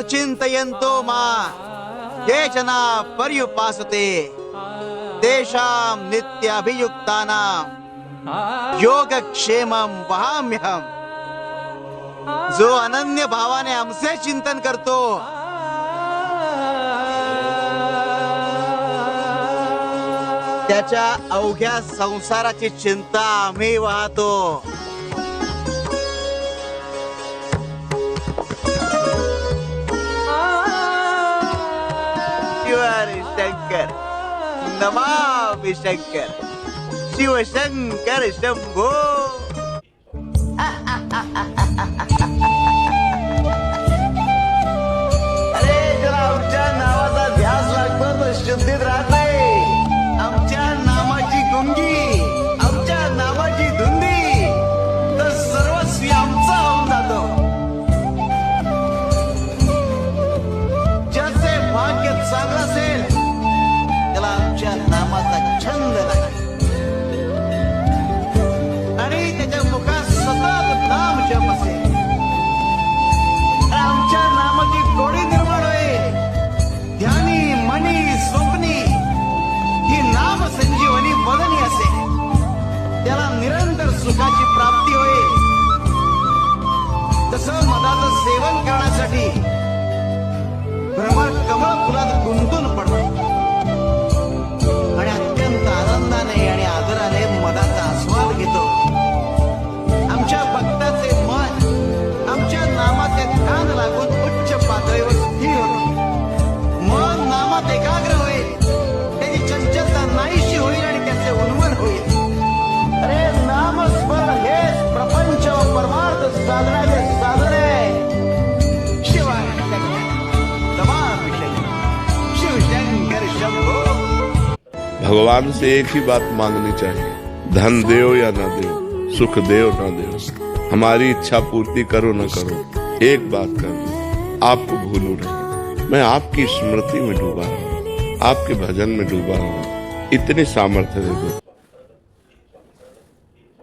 चिंतयन्तो मा ये जना पर्युपासते तेषां नित्याभियुक्तानां योगक्षेमं वहाम्यहम. जो अनन्य भावाने आमचे चिंतन करतो त्याच्या अवघ्या संसाराची चिंता आम्ही वाहतो. शिवारी शंकर नमामि शंकर शिवशंकर शंभो. अरे जरा आमच्या नावाचा ध्यास लागतो तर शुद्धीत राहत नाही. आमच्या नामाची गुंगी आमच्या नामाची धुंदी तर सर्वस्वी आमचा होऊन जातो. ज्याचे भाग्य चांगलं असेल त्याला आमच्या नामाचा छंद लागेल आणि त्याच्या मुखात सतत नाम जप असेल. आमच्या नामाची गोडी निर्माण होईल. ध्यानी मनी स्वप्नी ही नाम संजीवनी बदनी असेल. त्याला निरंतर सुखाची प्राप्ती होईल. तसं मधाचं सेवन करण्यासाठी भ्रमर कमळ फुलात गुंतून पडतो आणि अत्यंत आनंदाने आणि आदराने मधाचा आस्वाद घेतो. आमच्या भक्ताचे मन आमच्या नामाचे ध्यान लागून उच्च पातळीवर स्थिर होते. मन नामात एकाग्र होईल. त्याची चंचलता नाहीशी होईल आणि त्याचे उन्मन होईल. अरे नामस्मरण हेच प्रपंच व परमार्थ साधनाचे साधन आहे. शिवाय नमामि शिवशंकर शंभो. भगवान से एक ही बात मांगनी चाहिए, धन देओ या ना देओ, सुख देओ ना देओ, हमारी इच्छा पूर्ति करो न करो, एक बात कर दो, आपको भूलूं नहीं. मैं आपकी स्मृति में डूबा हूँ, आपके भजन में डूबा हूँ. इतनी सामर्थ्य दे दो.